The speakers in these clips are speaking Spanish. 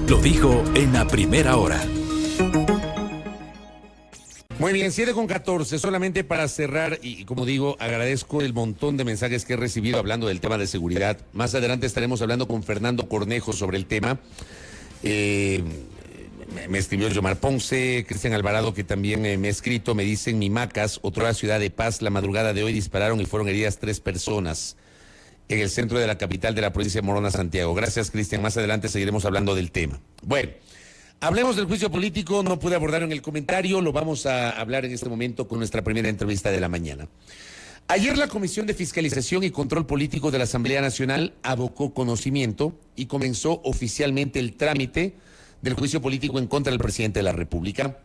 Lo dijo en la primera hora. Muy bien, 7:14, solamente para cerrar, y como digo, agradezco el montón de mensajes que he recibido hablando del tema de seguridad. Más adelante estaremos hablando con Fernando Cornejo sobre el tema. Me escribió Yomar Ponce, Cristian Alvarado, que también me ha escrito, me dicen Mimacas, otra ciudad de paz, la madrugada de hoy dispararon y fueron heridas 3 personas en el centro de la capital de la provincia de Morona, Santiago. Gracias, Cristian, más adelante seguiremos hablando del tema. Bueno, hablemos del juicio político, no pude abordarlo en el comentario, lo vamos a hablar en este momento con nuestra primera entrevista de la mañana. Ayer la Comisión de Fiscalización y Control Político de la Asamblea Nacional abocó conocimiento y comenzó oficialmente el trámite del juicio político en contra del presidente de la República.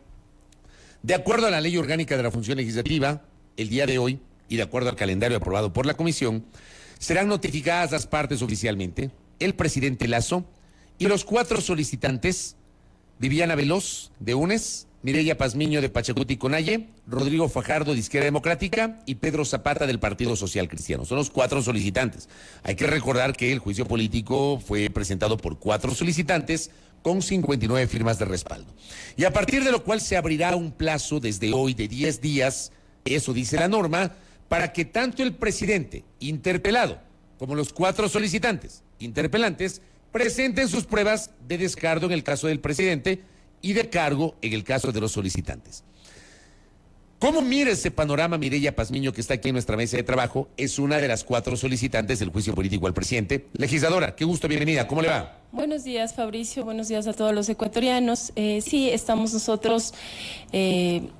De acuerdo a la Ley Orgánica de la Función Legislativa, el día de hoy, y de acuerdo al calendario aprobado por la Comisión, serán notificadas las partes oficialmente, el presidente Lasso y los 4 solicitantes: Viviana Veloz, de UNES, Mireya Pazmiño, de Pachacuti Conalle, Rodrigo Fajardo, de Izquierda Democrática, y Pedro Zapata, del Partido Social Cristiano. Son los 4 solicitantes. Hay que recordar que el juicio político fue presentado por 4 solicitantes con 59 firmas de respaldo. Y a partir de lo cual se abrirá un plazo desde hoy de 10 días, eso dice la norma, para que tanto el presidente interpelado como los 4 solicitantes interpelantes presenten sus pruebas de descargo en el caso del presidente y de cargo en el caso de los solicitantes. ¿Cómo mira ese panorama Mireya Pazmiño, que está aquí en nuestra mesa de trabajo? Es una de las 4 solicitantes del juicio político al presidente. Legisladora, qué gusto, bienvenida. ¿Cómo le va? Buenos días, Fabricio. Buenos días a todos los ecuatorianos. Sí, estamos nosotros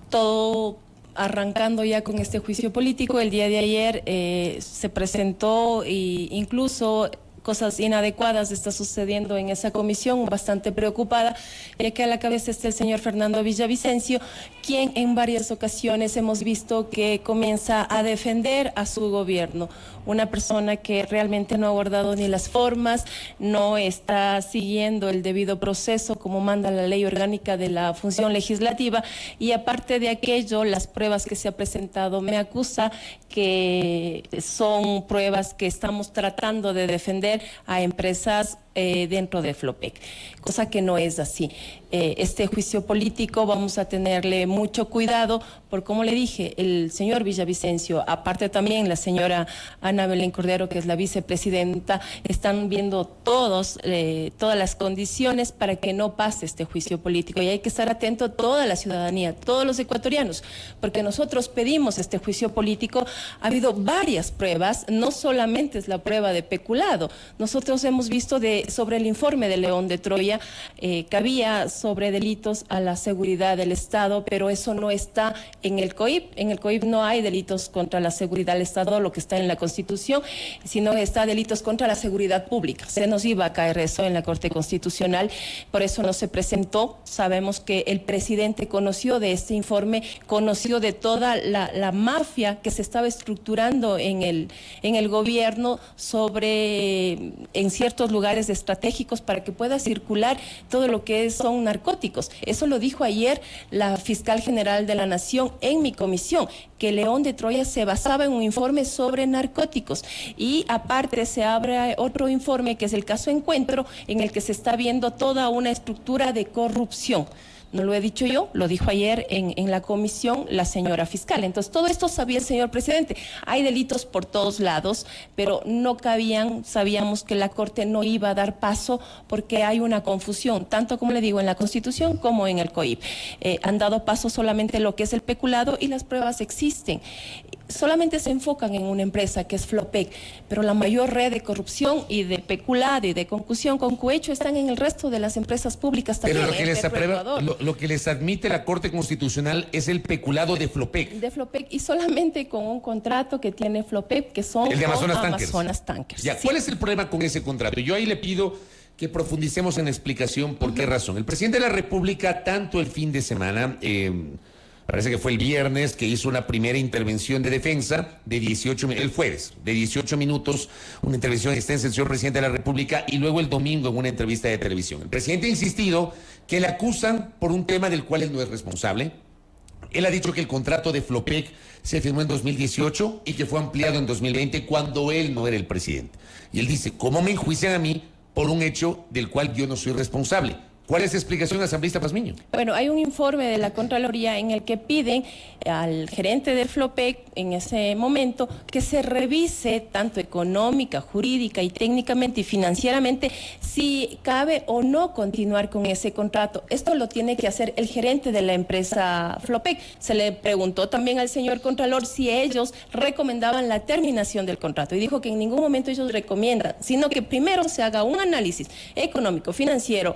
todo arrancando ya con este juicio político. El día de ayer se presentó e incluso cosas inadecuadas está sucediendo en esa comisión, bastante preocupada, ya que a la cabeza está el señor Fernando Villavicencio, quien en varias ocasiones hemos visto que comienza a defender a su gobierno. Una persona que realmente no ha guardado ni las formas, no está siguiendo el debido proceso como manda la ley orgánica de la función legislativa, y aparte de aquello, las pruebas que se ha presentado me acusa que son pruebas que estamos tratando de defender a empresas dentro de Flopec, cosa que no es así. Este juicio político vamos a tenerle mucho cuidado, por como le dije, el señor Villavicencio, aparte también la señora Ana Belén Cordero, que es la vicepresidenta, están viendo todas las condiciones para que no pase este juicio político, y hay que estar atento toda la ciudadanía, todos los ecuatorianos, porque nosotros pedimos este juicio político. Ha habido varias pruebas, no solamente es la prueba de peculado. Nosotros hemos visto sobre el informe de León de Troya, que había sobre delitos a la seguridad del Estado, pero eso no está en el COIP. En el COIP no hay delitos contra la seguridad del Estado, lo que está en la Constitución, sino está delitos contra la seguridad pública. Se nos iba a caer eso en la Corte Constitucional, por eso no se presentó. Sabemos que el presidente conoció de este informe, conoció de toda la mafia que se estaba estructurando en el gobierno en ciertos lugares estratégicos para que pueda circular todo lo que son narcóticos. Eso lo dijo ayer la fiscal general de la Nación en mi comisión, que León de Troya se basaba en un informe sobre narcóticos, y aparte se abre otro informe que es el caso Encuentro, en el que se está viendo toda una estructura de corrupción. No lo he dicho yo, lo dijo ayer en la comisión la señora fiscal. Entonces, todo esto sabía el señor presidente. Hay delitos por todos lados, pero no cabían, sabíamos que la Corte no iba a dar paso porque hay una confusión, tanto como le digo, en la Constitución como en el COIP. Han dado paso solamente lo que es el peculado, y las pruebas existen. Solamente se enfocan en una empresa que es Flopec, pero la mayor red de corrupción y de peculado y de concusión con cohecho están en el resto de las empresas públicas también. Pero lo que les aprueba, lo que les admite la Corte Constitucional es el peculado de Flopec. De Flopec, y solamente con un contrato que tiene Flopec, que son el de Amazonas Tankers. Ya, sí. ¿Cuál es el problema con ese contrato? Yo ahí le pido que profundicemos en la explicación. ¿Por qué razón? El presidente de la República, tanto el fin de semana, parece que fue el viernes, que hizo una primera intervención de defensa de el jueves, de 18 minutos, una intervención extensa del señor presidente de la República, y luego el domingo en una entrevista de televisión. El presidente ha insistido que le acusan por un tema del cual él no es responsable. Él ha dicho que el contrato de Flopec se firmó en 2018 y que fue ampliado en 2020 cuando él no era el presidente. Y él dice, ¿cómo me enjuician a mí por un hecho del cual yo no soy responsable? ¿Cuál es la explicación, asambleísta Pazmiño? Bueno, hay un informe de la Contraloría en el que piden al gerente del Flopec en ese momento que se revise tanto económica, jurídica y técnicamente y financieramente si cabe o no continuar con ese contrato. Esto lo tiene que hacer el gerente de la empresa Flopec. Se le preguntó también al señor Contralor si ellos recomendaban la terminación del contrato y dijo que en ningún momento ellos recomiendan, sino que primero se haga un análisis económico, financiero,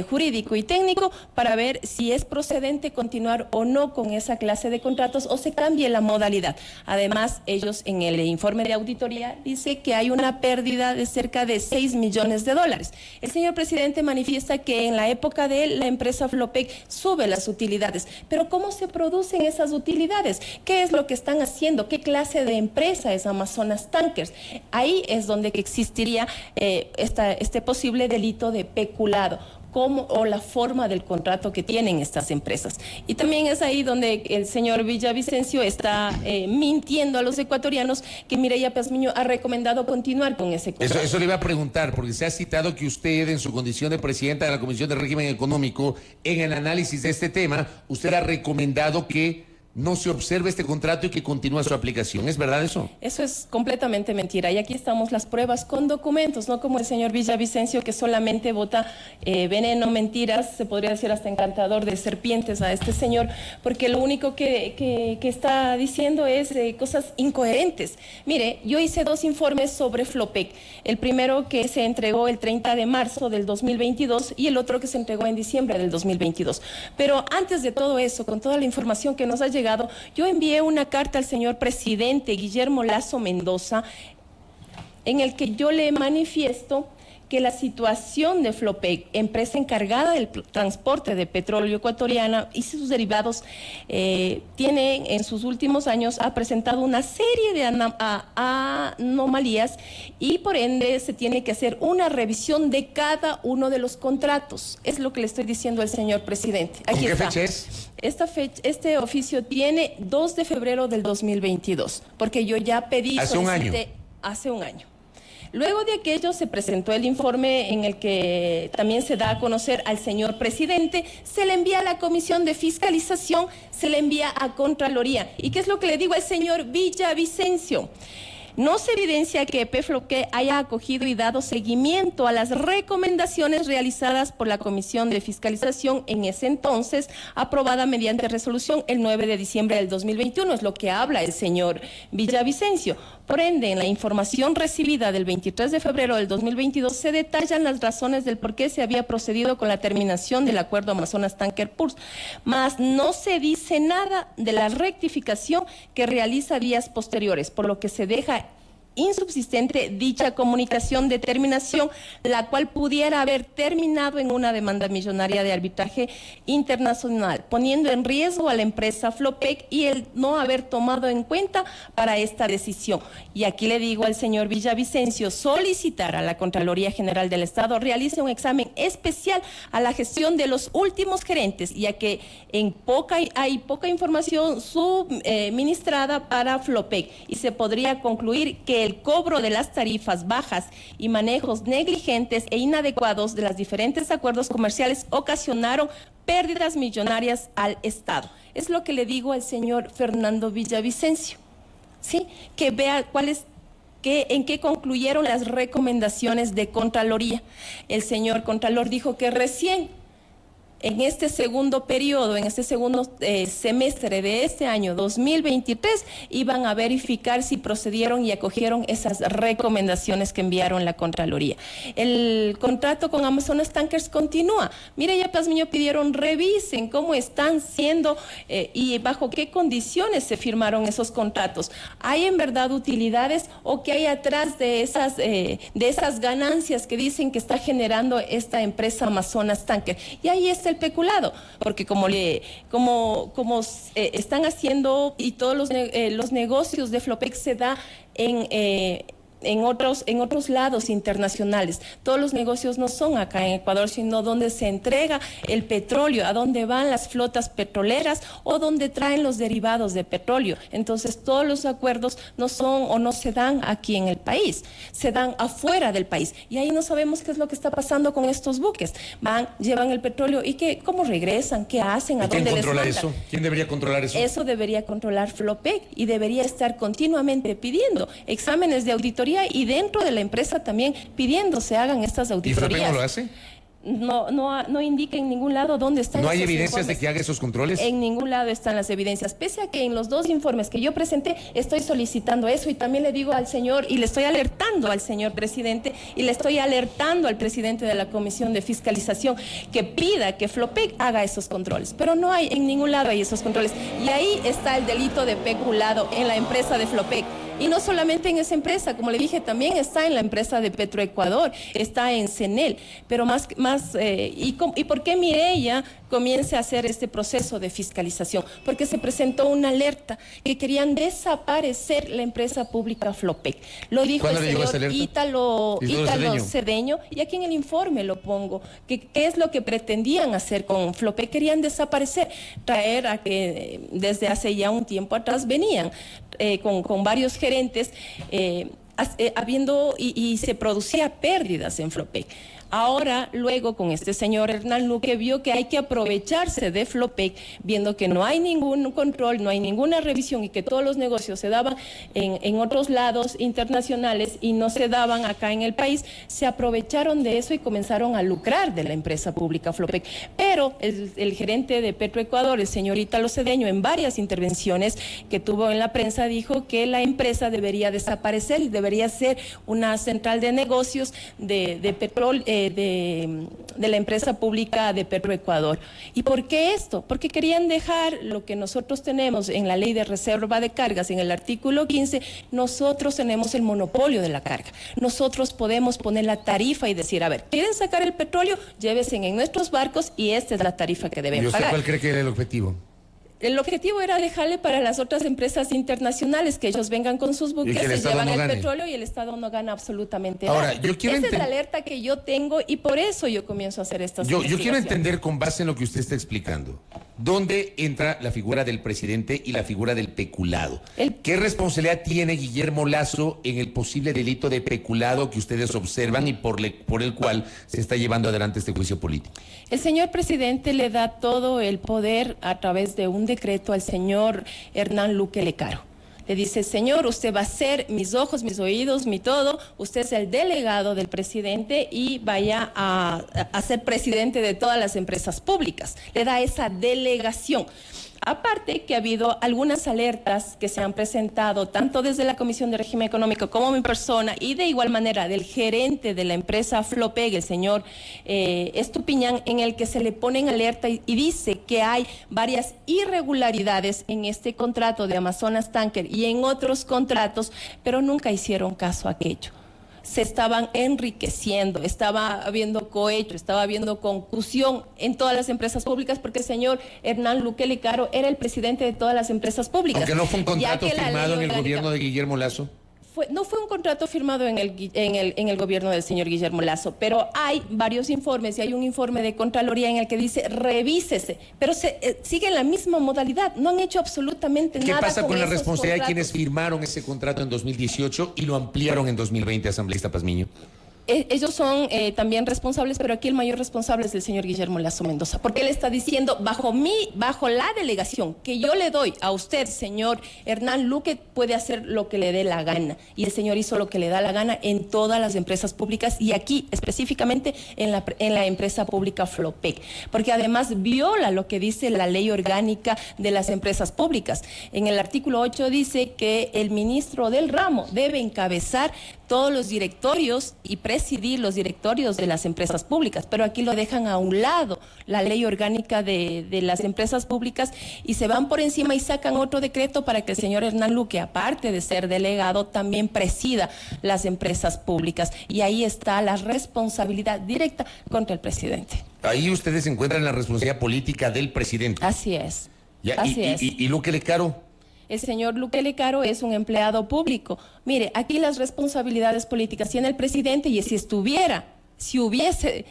jurídico y técnico para ver si es procedente continuar o no con esa clase de contratos o se cambie la modalidad. Además, ellos en el informe de auditoría dice que hay una pérdida de cerca de 6 millones de dólares. El señor presidente manifiesta que en la época de él, la empresa Flopec sube las utilidades. Pero ¿cómo se producen esas utilidades? ¿Qué es lo que están haciendo? ¿Qué clase de empresa es Amazonas Tankers? Ahí es donde existiría este posible delito de peculado. O la forma del contrato que tienen estas empresas. Y también es ahí donde el señor Villavicencio está mintiendo a los ecuatorianos que Mireya Pazmiño ha recomendado continuar con ese contrato. Eso le iba a preguntar, porque se ha citado que usted, en su condición de presidenta de la Comisión de Régimen Económico, en el análisis de este tema, usted ha recomendado que no se observe este contrato y que continúe su aplicación. ¿Es verdad eso? Eso es completamente mentira. Y aquí estamos las pruebas con documentos, no como el señor Villavicencio que solamente vota veneno, mentiras, se podría decir hasta encantador de serpientes a este señor, porque lo único que está diciendo es cosas incoherentes. Mire, yo hice 2 informes sobre Flopec. El primero que se entregó el 30 de marzo del 2022 y el otro que se entregó en diciembre del 2022. Pero antes de todo eso, con toda la información que nos ha llegado, yo envié una carta al señor presidente Guillermo Lasso Mendoza en el que yo le manifiesto que la situación de Flopec, empresa encargada del transporte de petróleo ecuatoriana y sus derivados, tiene en sus últimos años ha presentado una serie de anomalías y por ende se tiene que hacer una revisión de cada uno de los contratos. Es lo que le estoy diciendo al señor presidente. Aquí ¿Qué está. fecha es? Este oficio tiene 2 de febrero del 2022, porque yo ya pedí... Hace un año. Hace un año. Luego de aquello se presentó el informe en el que también se da a conocer al señor presidente, se le envía a la Comisión de Fiscalización, se le envía a Contraloría. ¿Y qué es lo que le digo al señor Villavicencio? No se evidencia que Flopec haya acogido y dado seguimiento a las recomendaciones realizadas por la Comisión de Fiscalización en ese entonces, aprobada mediante resolución el 9 de diciembre del 2021, es lo que habla el señor Villavicencio. Por ende, en la información recibida del 23 de febrero del 2022 se detallan las razones del por qué se había procedido con la terminación del acuerdo Amazonas Tanker Purs, mas no se dice nada de la rectificación que realiza días posteriores, por lo que se deja insubsistente dicha comunicación de terminación, la cual pudiera haber terminado en una demanda millonaria de arbitraje internacional, poniendo en riesgo a la empresa Flopec y el no haber tomado en cuenta para esta decisión. Y aquí le digo al señor Villavicencio, solicitar a la Contraloría General del Estado realice un examen especial a la gestión de los últimos gerentes, ya que hay poca información suministrada para Flopec y se podría concluir que el cobro de las tarifas bajas y manejos negligentes e inadecuados de los diferentes acuerdos comerciales ocasionaron pérdidas millonarias al Estado. Es lo que le digo al señor Fernando Villavicencio, ¿sí? Que vea en qué concluyeron las recomendaciones de Contraloría. El señor Contralor dijo que recién en este segundo periodo, en este segundo semestre de este año 2023, iban a verificar si procedieron y acogieron esas recomendaciones que enviaron la Contraloría. El contrato con Amazonas Tankers continúa. Mireya Pazmiño pidieron revisen cómo están siendo y bajo qué condiciones se firmaron esos contratos. ¿Hay en verdad utilidades o qué hay atrás de esas ganancias que dicen que está generando esta empresa Amazonas Tankers? Y ahí está el peculado, porque como están haciendo y todos los negocios de Flopec se da en en otros lados internacionales. Todos los negocios no son acá en Ecuador, sino donde se entrega el petróleo, a donde van las flotas petroleras o donde traen los derivados de petróleo. Entonces, todos los acuerdos no son o no se dan aquí en el país, se dan afuera del país. Y ahí no sabemos qué es lo que está pasando con estos buques. Van, llevan el petróleo y cómo regresan, qué hacen, a dónde les mandan. ¿Quién controla eso? ¿Quién debería controlar eso? Eso debería controlar Flopec y debería estar continuamente pidiendo exámenes de auditoría y dentro de la empresa también pidiendo se hagan estas auditorías. ¿Y Flopec no lo hace? No indica en ningún lado dónde están. ¿No hay evidencias de que haga esos controles? En ningún lado están las evidencias, pese a que en los 2 informes que yo presenté estoy solicitando eso y también le digo al señor y le estoy alertando al señor presidente y le estoy alertando al presidente de la Comisión de Fiscalización que pida que Flopec haga esos controles, pero no hay, en ningún lado hay esos controles y ahí está el delito de peculado en la empresa de Flopec. Y no solamente en esa empresa, como le dije, también está en la empresa de Petroecuador, está en CENEL, pero ¿y por qué Mireya comienza a hacer este proceso de fiscalización? Porque se presentó una alerta que querían desaparecer la empresa pública Flopec. Lo dijo el señor Ítalo Cedeño, y aquí en el informe lo pongo, que qué es lo que pretendían hacer con Flopec. Querían desaparecer, traer a que desde hace ya un tiempo atrás venían con varios gerentes habiendo y se producía pérdidas en Flopec. Ahora, luego, con este señor Hernán Luque, vio que hay que aprovecharse de Flopec, viendo que no hay ningún control, no hay ninguna revisión y que todos los negocios se daban en otros lados internacionales y no se daban acá en el país, se aprovecharon de eso y comenzaron a lucrar de la empresa pública Flopec. Pero el gerente de Petroecuador, el señor Ítalo Cedeño, en varias intervenciones que tuvo en la prensa, dijo que la empresa debería desaparecer y debería ser una central de negocios de petróleo, de la empresa pública de Petroecuador. ¿Y por qué esto? Porque querían dejar lo que nosotros tenemos en la ley de reserva de cargas, en el artículo 15, nosotros tenemos el monopolio de la carga. Nosotros podemos poner la tarifa y decir, a ver, ¿quieren sacar el petróleo? Llévense en nuestros barcos y esta es la tarifa que deben pagar. ¿Y usted cuál cree que era el objetivo? El objetivo era dejarle para las otras empresas internacionales que ellos vengan con sus buques, se llevan el petróleo y el Estado no gana absolutamente nada. Ahora, yo quiero esa es la alerta que yo tengo y por eso yo comienzo a hacer estas investigaciones. Yo quiero entender, con base en lo que usted está explicando, ¿dónde entra la figura del presidente y la figura del peculado? ¿Qué responsabilidad tiene Guillermo Lasso en el posible delito de peculado que ustedes observan y por el cual se está llevando adelante este juicio político? El señor presidente le da todo el poder a través de un decreto al señor Hernán Luque Lecaro. Le dice, señor, usted va a ser mis ojos, mis oídos, mi todo, usted es el delegado del presidente y vaya a ser presidente de todas las empresas públicas. Le da esa delegación. Aparte que ha habido algunas alertas que se han presentado tanto desde la Comisión de Régimen Económico como mi persona y de igual manera del gerente de la empresa Flopec, el señor Estupiñán, en el que se le pone en alerta y dice que hay varias irregularidades en este contrato de Amazonas Tanker y en otros contratos, pero nunca hicieron caso a aquello. Se estaban enriqueciendo, estaba habiendo cohecho, estaba habiendo concusión en todas las empresas públicas porque el señor Hernán Luque Lecaro era el presidente de todas las empresas públicas. Aunque no fue un contrato firmado en el gobierno de Guillermo Lasso. No fue un contrato firmado en el gobierno del señor Guillermo Lasso, pero hay varios informes y hay un informe de Contraloría en el que dice revísese, pero sigue la misma modalidad, no han hecho absolutamente nada. ¿Qué pasa con la responsabilidad contratos? de quienes firmaron ese contrato en 2018 y lo ampliaron en 2020, asambleísta Pazmiño? Ellos son también responsables, pero aquí el mayor responsable es el señor Guillermo Lasso Mendoza, porque él está diciendo, bajo la delegación que yo le doy a usted, señor Hernán Luque, puede hacer lo que le dé la gana. Y el señor hizo lo que le da la gana en todas las empresas públicas y aquí específicamente en la empresa pública Flopec, porque además viola lo que dice la ley orgánica de las empresas públicas. En el artículo 8 dice que el ministro del ramo debe encabezar todos los directorios y presidir los directorios de las empresas públicas, pero aquí lo dejan a un lado, la ley orgánica de las empresas públicas, y se van por encima y sacan otro decreto para que el señor Hernán Luque, aparte de ser delegado, también presida las empresas públicas, y ahí está la responsabilidad directa contra el presidente. Ahí ustedes encuentran la responsabilidad política del presidente. Así es. Ya, así es. ¿Y Luque Lecaro? el señor Lukele Caro es un empleado público. Mire, aquí las responsabilidades políticas tiene el presidente, y si hubiese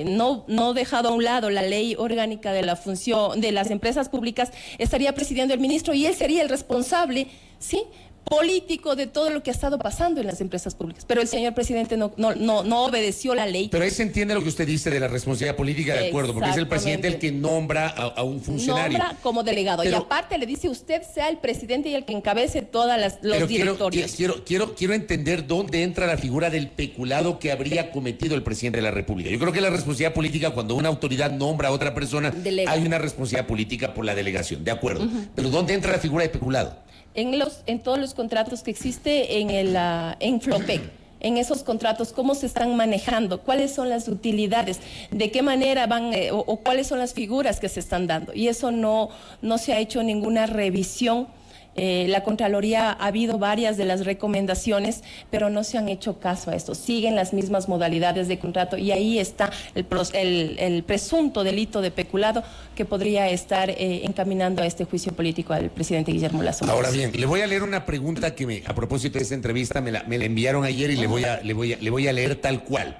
no dejado a un lado la ley orgánica de la función de las empresas públicas, estaría presidiendo el ministro y él sería el responsable, ¿sí?, político de todo lo que ha estado pasando en las empresas públicas. Pero el señor presidente no obedeció la ley. Pero ahí se entiende lo que usted dice de la responsabilidad política, de acuerdo, porque es el presidente el que nombra a un funcionario. Nombra como delegado. Pero, y aparte le dice, usted sea el presidente y el que encabece todos los directorios. Quiero entender dónde entra la figura del peculado que habría cometido el presidente de la República. Yo creo que la responsabilidad política, cuando una autoridad nombra a otra persona, hay una responsabilidad política por la delegación, de acuerdo. Pero ¿dónde entra la figura de peculado? En todos los contratos que existe en Flopec, en esos contratos, cómo se están manejando, cuáles son las utilidades, de qué manera van o cuáles son las figuras que se están dando. Y eso no se ha hecho ninguna revisión. La Contraloría ha habido varias de las recomendaciones, pero no se han hecho caso a esto. Siguen las mismas modalidades de contrato y ahí está el presunto delito de peculado que podría estar encaminando a este juicio político al presidente Guillermo Lasso. Ahora bien, le voy a leer una pregunta que a propósito de esta entrevista me la enviaron ayer y le voy a leer tal cual.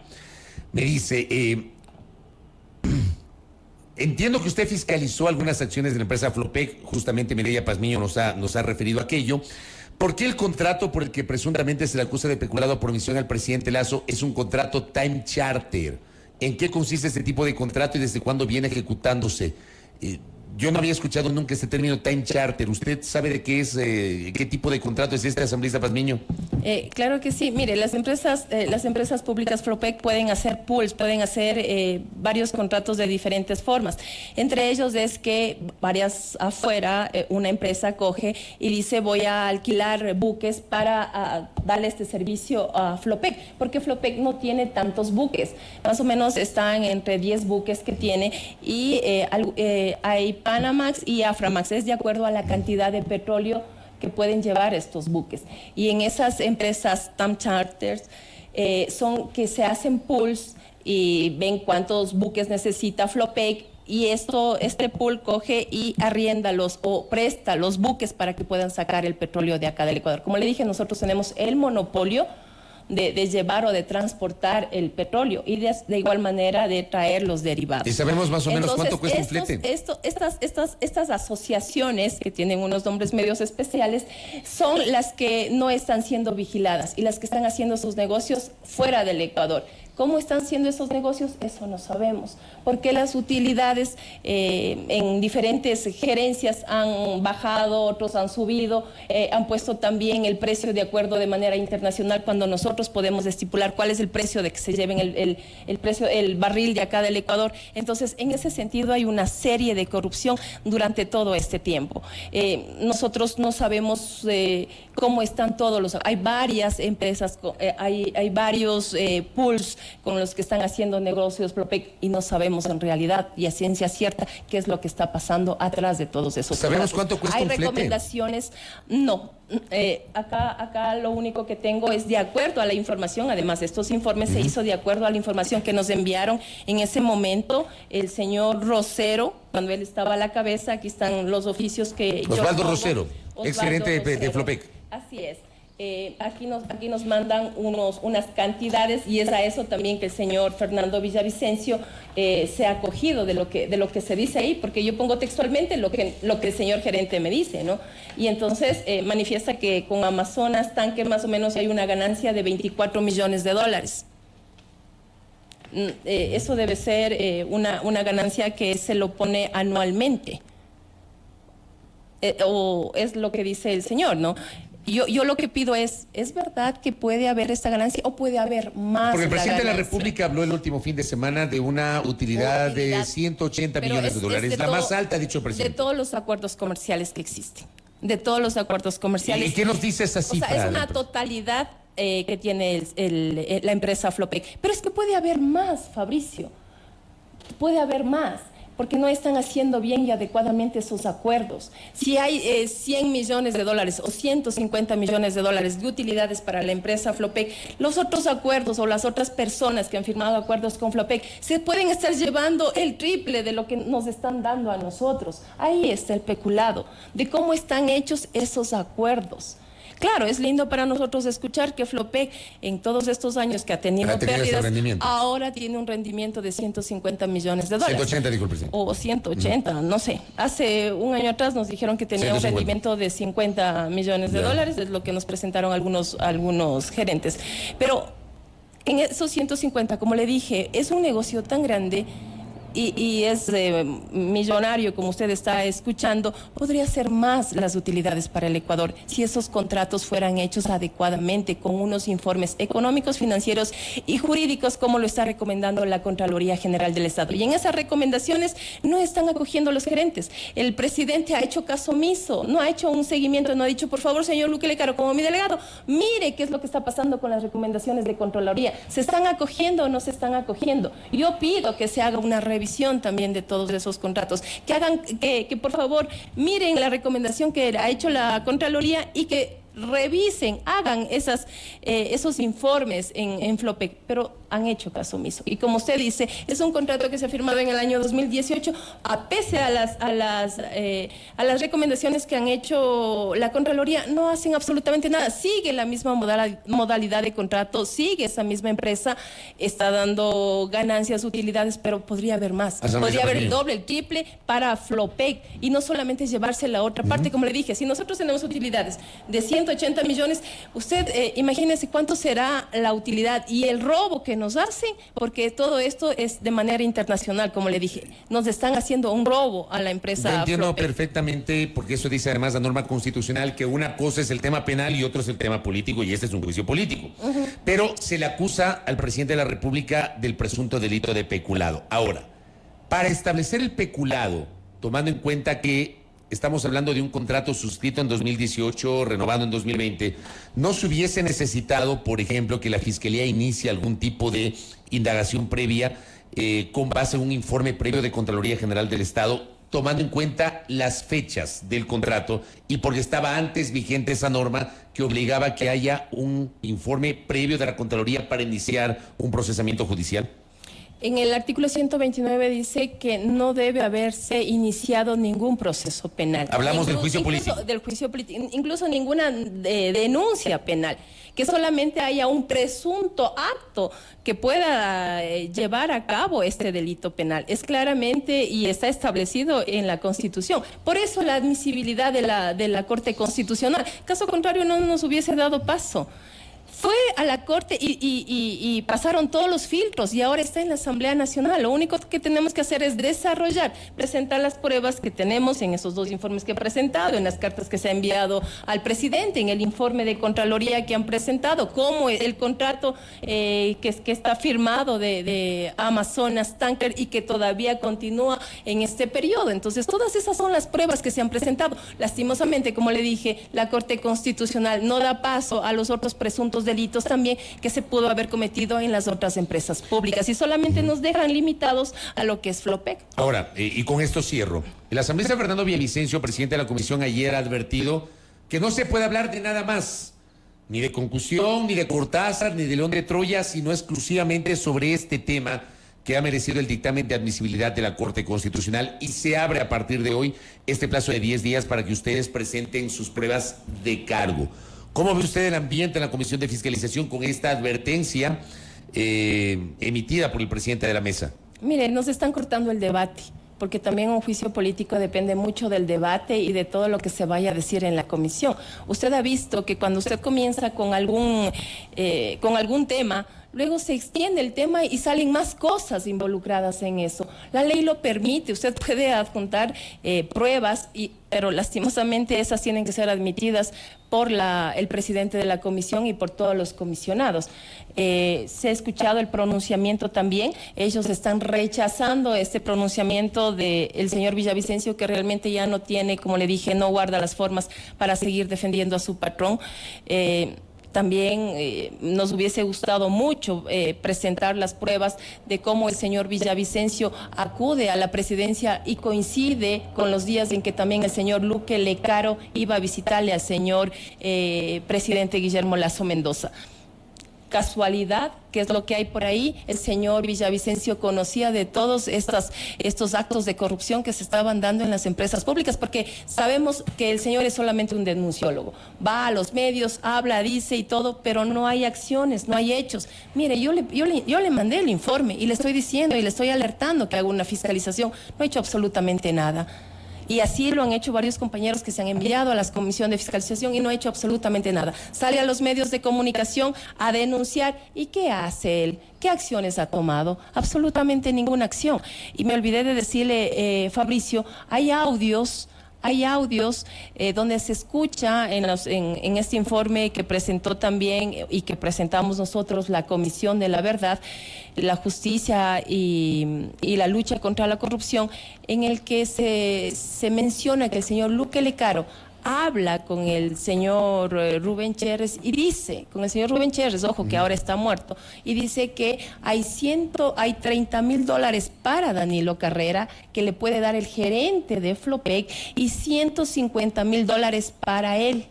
Me dice... Entiendo que usted fiscalizó algunas acciones de la empresa Flopec, justamente Mireya Pazmiño nos ha referido a aquello. ¿Por qué el contrato por el que presuntamente se le acusa de peculado por omisión al presidente Lasso es un contrato time charter? ¿En qué consiste este tipo de contrato y desde cuándo viene ejecutándose? Yo no había escuchado nunca este término time charter. ¿Usted sabe de qué es, qué tipo de contrato es este, asambleísta Pazmiño? Claro que sí. Mire, las empresas públicas Flopec pueden hacer pools, pueden hacer varios contratos de diferentes formas. Entre ellos es que varias afuera, una empresa coge y dice voy a alquilar buques para darle este servicio a Flopec, porque Flopec no tiene tantos buques. Más o menos están entre 10 buques que tiene y hay Panamax y Aframax, es de acuerdo a la cantidad de petróleo que pueden llevar estos buques. Y en esas empresas time charters son que se hacen pools y ven cuántos buques necesita Flopec y este pool coge y arrienda o presta los buques para que puedan sacar el petróleo de acá del Ecuador. Como le dije, nosotros tenemos el monopolio de llevar o de transportar el petróleo y de igual manera de traer los derivados. ¿Y sabemos más o menos cuánto cuesta un flete? Estas asociaciones que tienen unos nombres medios especiales son las que no están siendo vigiladas y las que están haciendo sus negocios fuera del Ecuador. ¿Cómo están siendo esos negocios? Eso no sabemos. Porque las utilidades en diferentes gerencias han bajado, otros han subido, han puesto también el precio de acuerdo de manera internacional cuando nosotros podemos estipular cuál es el precio de que se lleven el barril de acá del Ecuador. Entonces, en ese sentido hay una serie de corrupción durante todo este tiempo. Nosotros no sabemos cómo están todos los... Hay varias empresas, hay varios pools con los que están haciendo negocios Flopec y no sabemos en realidad y a ciencia cierta qué es lo que está pasando atrás de todos esos ¿Sabemos cuánto cuesta un flete? ¿Hay recomendaciones? No. Acá lo único que tengo es de acuerdo a la información, además de estos informes se hizo de acuerdo a la información que nos enviaron en ese momento el señor Rosero, cuando él estaba a la cabeza. Aquí están los oficios que Osvaldo Rosero, exgerente de Flopec. Así es. Aquí nos mandan unas cantidades y es a eso también que el señor Fernando Villavicencio se ha acogido de lo que se dice ahí, porque yo pongo textualmente lo que el señor gerente me dice, ¿no? Y entonces manifiesta que con Amazonas Tanker más o menos hay una ganancia de $24 millones. Eso debe ser una ganancia que se lo pone anualmente. O es lo que dice el señor, ¿no? Yo lo que pido es verdad que puede haber esta ganancia o puede haber más? Porque el presidente de la República habló el último fin de semana de una utilidad de 180 millones de dólares, la más alta, ha dicho el presidente. De todos los acuerdos comerciales que existen, de todos los acuerdos comerciales. ¿Y qué nos dice esa cifra? O sea, es una totalidad que tiene la empresa Flopec. Pero es que puede haber más, Fabricio, puede haber más. porque no están haciendo bien y adecuadamente esos acuerdos. Si hay 100 millones de dólares o 150 millones de dólares de utilidades para la empresa Flopec, los otros acuerdos o las otras personas que han firmado acuerdos con Flopec se pueden estar llevando el triple de lo que nos están dando a nosotros. Ahí está el peculado de cómo están hechos esos acuerdos. Claro, es lindo para nosotros escuchar que Flopec en todos estos años que ha tenido pérdidas, ahora tiene un rendimiento de 150 millones de dólares. 180, dijo el presidente. O 180, no sé. Hace un año atrás nos dijeron que tenía 150. Un rendimiento de 50 millones de dólares, es lo que nos presentaron algunos gerentes. Pero en esos 150, como le dije, es un negocio tan grande y es millonario, como usted está escuchando, podría ser más las utilidades para el Ecuador si esos contratos fueran hechos adecuadamente con unos informes económicos, financieros y jurídicos, como lo está recomendando la Contraloría General del Estado. Y en esas recomendaciones no están acogiendo los gerentes. El presidente ha hecho caso omiso, no ha hecho un seguimiento, no ha dicho, por favor, señor Luque Lecaro, como mi delegado, mire qué es lo que está pasando con las recomendaciones de Contraloría. ¿Se están acogiendo o no se están acogiendo? Yo pido que se haga una revisión también de todos esos contratos, que hagan, que por favor miren la recomendación que ha hecho la Contraloría y que revisen, hagan esos informes en Flopec, pero han hecho caso omiso. Y como usted dice, es un contrato que se ha firmado en el año 2018, a pese a las recomendaciones que han hecho la Contraloría, no hacen absolutamente nada. Sigue la misma modalidad de contrato, sigue esa misma empresa, está dando ganancias, utilidades, pero podría haber más. Podría haber el doble, el triple para Flopec, y no solamente llevarse la otra parte. Como le dije, si nosotros tenemos utilidades de 180 millones, usted imagínese cuánto será la utilidad y el robo que nos hacen, porque todo esto es de manera internacional, como le dije, nos están haciendo un robo a la empresa. Yo entiendo Flopec perfectamente, porque eso dice además la norma constitucional, que una cosa es el tema penal y otro es el tema político, y este es un juicio político. Pero se le acusa al presidente de la República del presunto delito de peculado. Ahora, para establecer el peculado, tomando en cuenta que estamos hablando de un contrato suscrito en 2018, renovado en 2020. ¿No se hubiese necesitado, por ejemplo, que la Fiscalía inicie algún tipo de indagación previa con base en un informe previo de Contraloría General del Estado, tomando en cuenta las fechas del contrato y porque estaba antes vigente esa norma que obligaba a que haya un informe previo de la Contraloría para iniciar un procesamiento judicial? En el artículo 129 dice que no debe haberse iniciado ningún proceso penal. Hablamos del juicio político. Del juicio político, incluso ninguna denuncia penal, que solamente haya un presunto acto que pueda llevar a cabo este delito penal. Es claramente y está establecido en la Constitución. Por eso la admisibilidad de la Corte Constitucional. Caso contrario, no nos hubiese dado paso. Fue a la Corte y pasaron todos los filtros y ahora está en la Asamblea Nacional. Lo único que tenemos que hacer es desarrollar, presentar las pruebas que tenemos en esos dos informes que he presentado, en las cartas que se ha enviado al presidente, en el informe de Contraloría que han presentado, como el contrato que está firmado de Amazonas Tanker y que todavía continúa en este periodo. Entonces, todas esas son las pruebas que se han presentado. Lastimosamente, como le dije, la Corte Constitucional no da paso a los otros presuntos delitos también que se pudo haber cometido en las otras empresas públicas y solamente nos dejan limitados a lo que es Flopec. Ahora, y con esto cierro. El asambleísta Fernando Villavicencio, presidente de la comisión, ayer ha advertido que no se puede hablar de nada más, ni de concusión, ni de Cortázar, ni de León de Troya, sino exclusivamente sobre este tema que ha merecido el dictamen de admisibilidad de la Corte Constitucional, y se abre a partir de hoy este plazo de 10 días para que ustedes presenten sus pruebas de cargo. ¿Cómo ve usted el ambiente en la Comisión de Fiscalización con esta advertencia emitida por el presidente de la mesa? Mire, nos están cortando el debate, porque también un juicio político depende mucho del debate y de todo lo que se vaya a decir en la comisión. Usted ha visto que cuando usted comienza con algún tema, luego se extiende el tema y salen más cosas involucradas en eso. La ley lo permite, usted puede adjuntar pruebas, pero lastimosamente esas tienen que ser admitidas por el presidente de la comisión y por todos los comisionados. Se ha escuchado el pronunciamiento también, ellos están rechazando este pronunciamiento del señor Villavicencio, que realmente ya no tiene, como le dije, no guarda las formas para seguir defendiendo a su patrón. También nos hubiese gustado mucho presentar las pruebas de cómo el señor Villavicencio acude a la presidencia y coincide con los días en que también el señor Luque Lecaro iba a visitarle al señor presidente Guillermo Lasso Mendoza. Casualidad, que es lo que hay por ahí, el señor Villavicencio conocía de todos estos actos de corrupción que se estaban dando en las empresas públicas, porque sabemos que el señor es solamente un denunciólogo, va a los medios, habla, dice y todo, pero no hay acciones, no hay hechos. Mire, yo le mandé el informe y le estoy diciendo y le estoy alertando que haga una fiscalización, no ha hecho absolutamente nada. Y así lo han hecho varios compañeros que se han enviado a la Comisión de Fiscalización y no ha hecho absolutamente nada. Sale a los medios de comunicación a denunciar. ¿Y qué hace él? ¿Qué acciones ha tomado? Absolutamente ninguna acción. Y me olvidé de decirle, Fabricio, hay audios donde se escucha en este informe que presentó también y que presentamos nosotros la Comisión de la Verdad, la Justicia y la lucha contra la corrupción, en el que se menciona que el señor Luque Lecaro habla con el señor Rubén Cherres y dice, con el señor Rubén Cherres, ojo que ahora está muerto, y dice que hay $30,000 para Danilo Carrera que le puede dar el gerente de Flopec y $150,000 para él,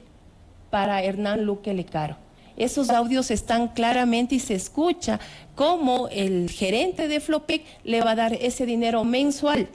para Hernán Luque Lecaro. Esos audios están claramente y se escucha cómo el gerente de Flopec le va a dar ese dinero mensual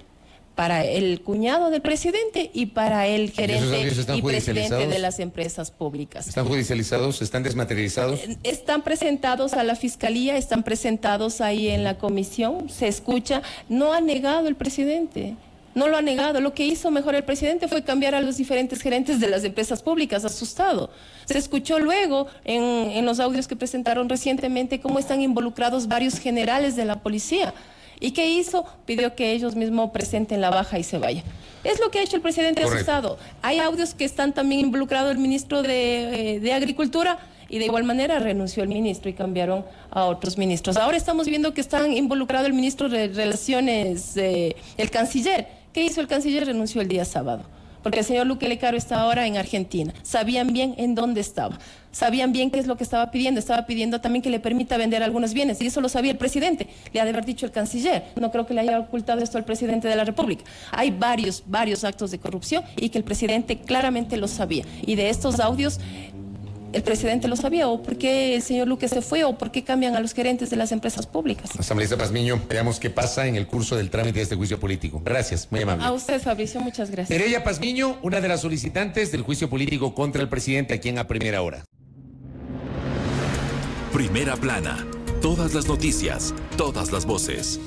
para el cuñado del presidente y para el gerente y presidente de las empresas públicas. ¿Están judicializados? ¿Están desmaterializados? Están presentados a la fiscalía, están presentados ahí en la comisión, se escucha. No ha negado el presidente, no lo ha negado. Lo que hizo mejor el presidente fue cambiar a los diferentes gerentes de las empresas públicas, asustado. Se escuchó luego en los audios que presentaron recientemente cómo están involucrados varios generales de la policía. ¿Y qué hizo? Pidió que ellos mismos presenten la baja y se vayan. Es lo que ha hecho el presidente asustado. Hay audios que están también involucrados el ministro de Agricultura y de igual manera renunció el ministro y cambiaron a otros ministros. Ahora estamos viendo que están involucrados el ministro de Relaciones, el canciller. ¿Qué hizo el canciller? Renunció el día sábado. Porque el señor Luque Lecaro está ahora en Argentina. Sabían bien en dónde estaba. Sabían bien qué es lo que estaba pidiendo. Estaba pidiendo también que le permita vender algunos bienes. Y eso lo sabía el presidente. Le ha de haber dicho el canciller. No creo que le haya ocultado esto al presidente de la República. Hay varios actos de corrupción y que el presidente claramente lo sabía. Y de estos audios, el presidente lo sabía. ¿O por qué el señor Luque se fue? ¿O por qué cambian a los gerentes de las empresas públicas? Asambleísta Pazmiño, veamos qué pasa en el curso del trámite de este juicio político. Gracias, muy amable. A usted, Fabricio, muchas gracias. Mireya Pazmiño, una de las solicitantes del juicio político contra el presidente aquí en A Primera Hora. Primera Plana. Todas las noticias, todas las voces.